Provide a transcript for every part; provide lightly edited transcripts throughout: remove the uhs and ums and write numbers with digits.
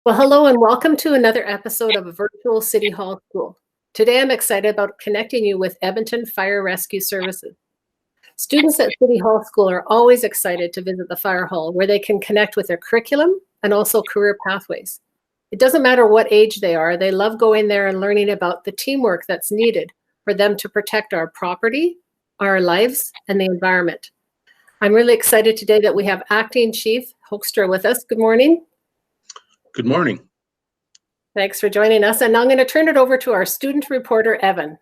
Well, hello and welcome to another episode of a virtual City Hall School. Today I'm excited about connecting you with Edmonton Fire Rescue Services. Students at City Hall School are always excited to visit the fire hall where they can connect with their curriculum and also career pathways. It doesn't matter what age they are, they love going there and learning about the teamwork that's needed for them to protect our property, our lives, and the environment. I'm really excited today that we have Acting Chief Hoekstra with us. Good morning. Good morning. Thanks for joining us. And now I'm going to turn it over to our student reporter, Evan.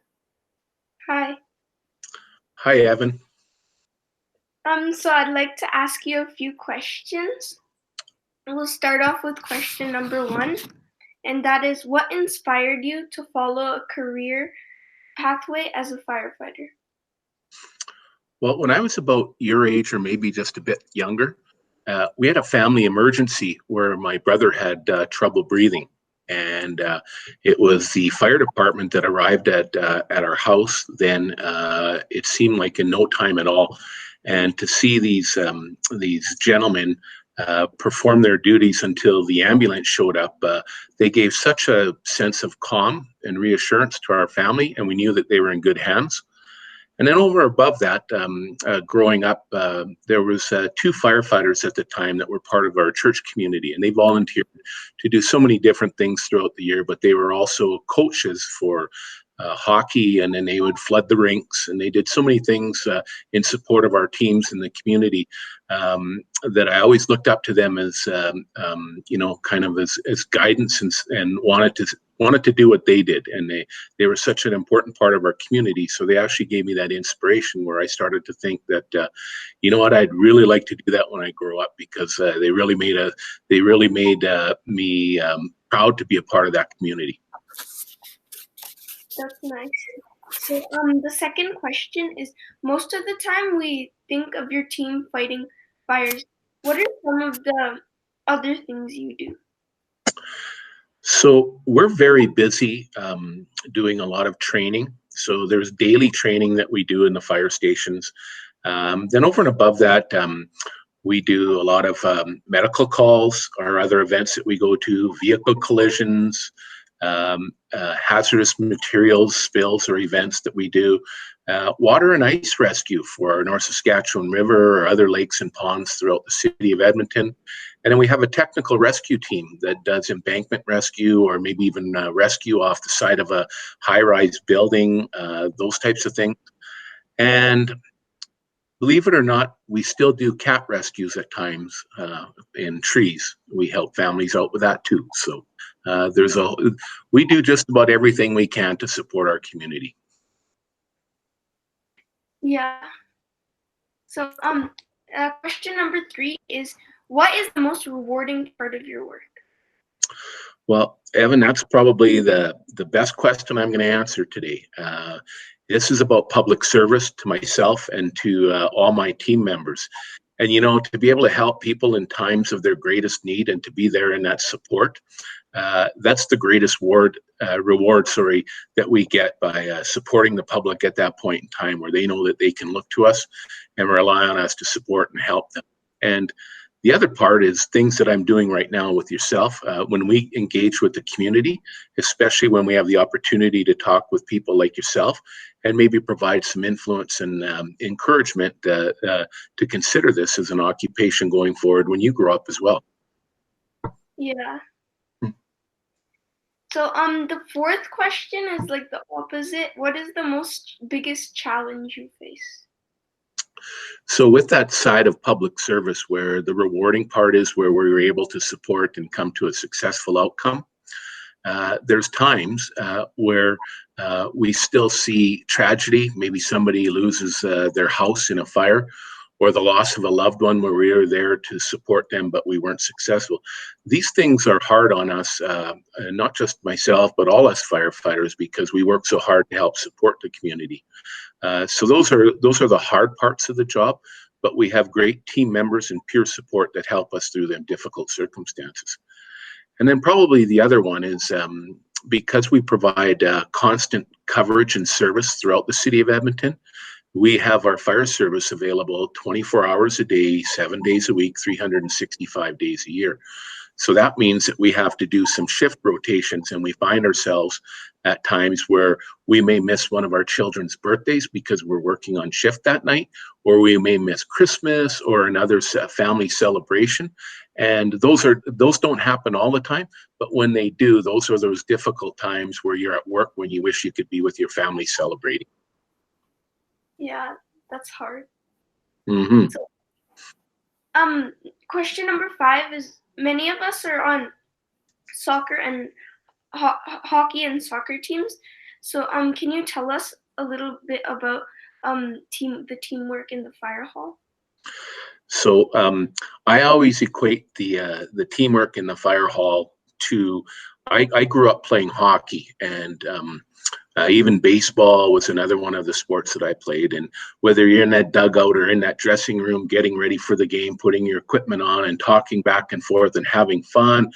Hi. Hi, Evan. So I'd like to ask you a few questions. We'll start off with question number 1, and that is, what inspired you to follow a career pathway as a firefighter? Well, when I was about your age or maybe just a bit younger, we had a family emergency where my brother had trouble breathing. And it was the fire department that arrived at our house. Then it seemed like in no time at all. And to see these gentlemen perform their duties until the ambulance showed up, they gave such a sense of calm and reassurance to our family, and we knew that they were in good hands. And then over above that, growing up, there was 2 firefighters at the time that were part of our church community, and they volunteered to do so many different things throughout the year, but they were also coaches for hockey, and then they would flood the rinks, and they did so many things in support of our teams in the community that I always looked up to them as, kind of as guidance and wanted to do what they did. And they were such an important part of our community. So they actually gave me that inspiration where I started to think that, I'd really like to do that when I grow up, because they really made me proud to be a part of that community. That's nice. So the second question is, most of the time we think of your team fighting fires. What are some of the other things you do? So we're very busy doing a lot of training. So there's daily training that we do in the fire stations. Then over and above that, we do a lot of medical calls or other events that we go to, vehicle collisions, hazardous materials spills or events that we do, water and ice rescue for our North Saskatchewan River or other lakes and ponds throughout the city of Edmonton. And then we have a technical rescue team that does embankment rescue or maybe even rescue off the side of a high-rise building, those types of things. And believe it or not, we still do cat rescues at times in trees. We help families out with that too. So we do just about everything we can to support our community. Yeah. So question number 3 is, what is the most rewarding part of your work? Well, Evan, that's probably the best question I'm going to answer today. This is about public service to myself and to all my team members. And, to be able to help people in times of their greatest need and to be there in that support, that's the greatest reward that we get by supporting the public at that point in time, where they know that they can look to us and rely on us to support and help them. And the other part is things that I'm doing right now with yourself. When we engage with the community, especially when we have the opportunity to talk with people like yourself and maybe provide some influence and encouragement to consider this as an occupation going forward when you grow up as well. Yeah. So the fourth question is like the opposite. What is the biggest challenge you face? So with that side of public service, where the rewarding part is where we're able to support and come to a successful outcome, there's times where we still see tragedy. Maybe somebody loses their house in a fire, or the loss of a loved one where we were there to support them, but we weren't successful. These things are hard on us, not just myself, but all us firefighters, because we work so hard to help support the community. So those are the hard parts of the job, but we have great team members and peer support that help us through them difficult circumstances. And then probably the other one is because we provide constant coverage and service throughout the city of Edmonton, we have our fire service available 24 hours a day, 7 days a week, 365 days a year. So that means that we have to do some shift rotations, and we find ourselves at times where we may miss one of our children's birthdays because we're working on shift that night, or we may miss Christmas or another family celebration. And those don't happen all the time, but when they do, those are those difficult times where you're at work when you wish you could be with your family celebrating. Yeah, that's hard. Mm-hmm. So, question number 5 is, many of us are on soccer and hockey and soccer teams. So, can you tell us a little bit about the teamwork in the fire hall? So I always equate the teamwork in the fire hall to, I grew up playing hockey, and even baseball was another one of the sports that I played. And whether you're in that dugout or in that dressing room, getting ready for the game, putting your equipment on and talking back and forth and having fun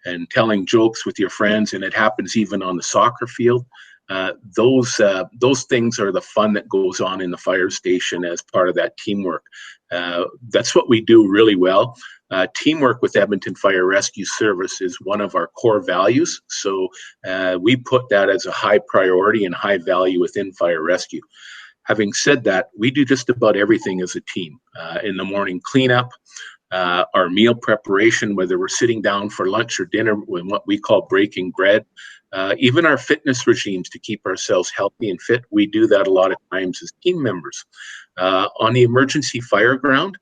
and telling jokes with your friends, and it happens even on the soccer field. Those things are the fun that goes on in the fire station as part of that teamwork. That's what we do really well. Teamwork with Edmonton Fire Rescue Service is one of our core values. So we put that as a high priority and high value within fire rescue. Having said that, we do just about everything as a team. In the morning cleanup, our meal preparation, whether we're sitting down for lunch or dinner, when what we call breaking bread, even our fitness regimes to keep ourselves healthy and fit, we do that a lot of times as team members. On the emergency fire ground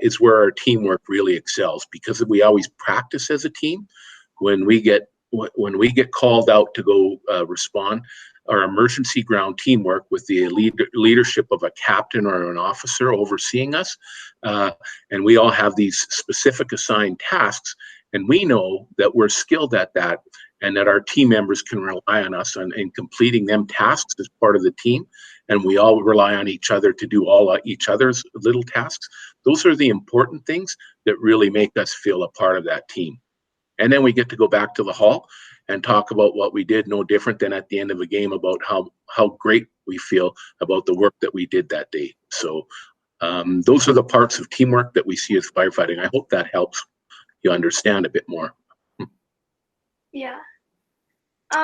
is where our teamwork really excels, because we always practice as a team. When we get called out to go respond, our emergency ground teamwork with the leadership of a captain or an officer overseeing us, and we all have these specific assigned tasks, and we know that we're skilled at that, and that our team members can rely on us in completing them tasks as part of the team, and we all rely on each other to do all each other's little tasks. Those are the important things that really make us feel a part of that team. And then we get to go back to the hall and talk about what we did, no different than at the end of a game, about how great we feel about the work that we did that day. So those are the parts of teamwork that we see as firefighting. I hope that helps you understand a bit more. Yeah.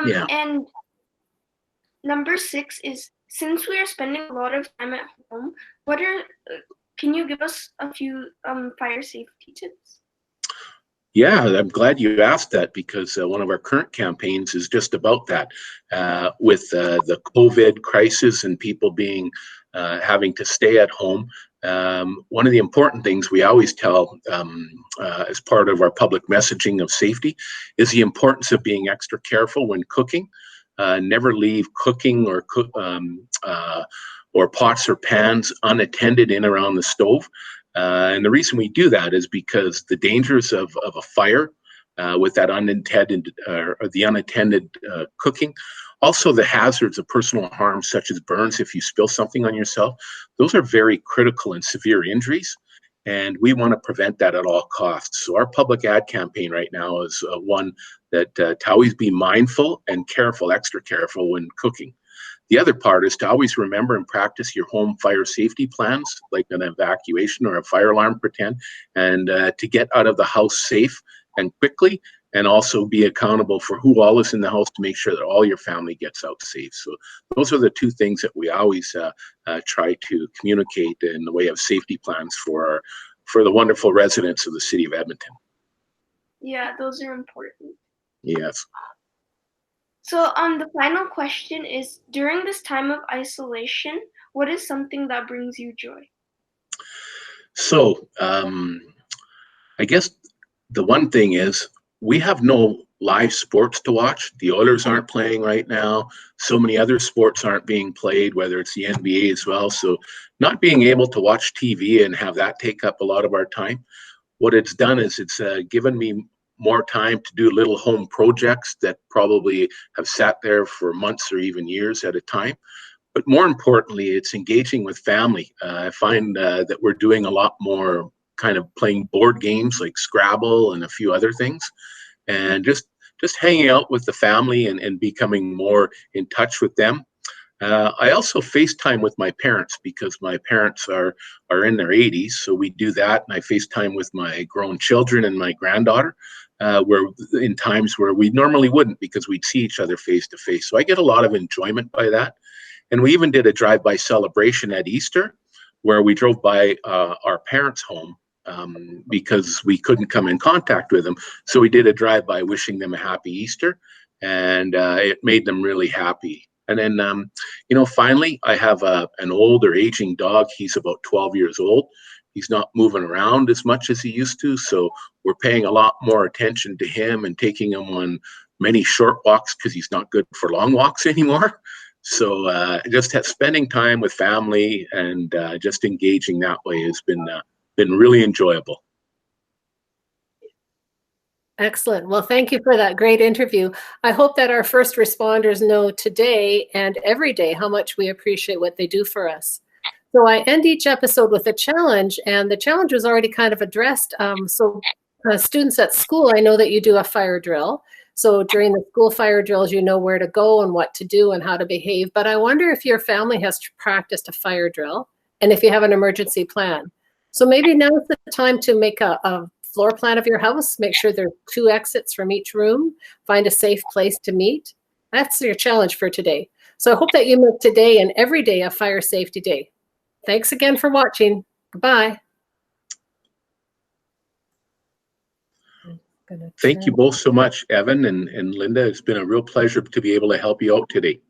Yeah. And number 6 is, since we are spending a lot of time at home, can you give us a few fire safety tips? Yeah, I'm glad you asked that, because one of our current campaigns is just about that. With the COVID crisis and people having to stay at home, one of the important things we always tell as part of our public messaging of safety is the importance of being extra careful when cooking. Never leave cooking or pots or pans unattended in around the stove. And the reason we do that is because the dangers of a fire with that unattended cooking, also the hazards of personal harm such as burns if you spill something on yourself, those are very critical and severe injuries, and we want to prevent that at all costs. So our public ad campaign right now is one that to always be mindful and careful, extra careful when cooking. The other part is to always remember and practice your home fire safety plans, like an evacuation or a fire alarm pretend, and to get out of the house safe and quickly, and also be accountable for who all is in the house to make sure that all your family gets out safe. So those are the two things that we always try to communicate in the way of safety plans for the wonderful residents of the city of Edmonton. Yeah, those are important. Yes. So the final question is, during this time of isolation, what is something that brings you joy? So I guess the one thing is, we have no live sports to watch. The Oilers aren't playing right now. So many other sports aren't being played, whether it's the NBA as well. So not being able to watch TV and have that take up a lot of our time, what it's done is it's given me more time to do little home projects that probably have sat there for months or even years at a time. But more importantly, it's engaging with family. I find that we're doing a lot more kind of playing board games like Scrabble and a few other things, and just hanging out with the family and becoming more in touch with them. I also FaceTime with my parents, because my parents are in their 80s, so we do that, and I FaceTime with my grown children and my granddaughter. where in times where we normally wouldn't because we'd see each other face to face. So I get a lot of enjoyment by that. And we even did a drive-by celebration at Easter where we drove by our parents' home because we couldn't come in contact with them. So we did a drive-by wishing them a happy Easter, and it made them really happy. And then, finally, I have an older aging dog. He's about 12 years old. He's not moving around as much as he used to. So we're paying a lot more attention to him and taking him on many short walks because he's not good for long walks anymore. So just spending time with family and just engaging that way has been really enjoyable. Excellent. Well, thank you for that great interview. I hope that our first responders know today and every day how much we appreciate what they do for us. So I end each episode with a challenge, and the challenge was already kind of addressed. Students at school, I know that you do a fire drill. So during the school fire drills, you know where to go and what to do and how to behave. But I wonder if your family has practiced a fire drill and if you have an emergency plan. So maybe now's the time to make a floor plan of your house, make sure there are 2 exits from each room, find a safe place to meet. That's your challenge for today. So I hope that you make today and every day a fire safety day. Thanks again for watching. Goodbye. Thank you both so much, Evan and Linda. It's been a real pleasure to be able to help you out today.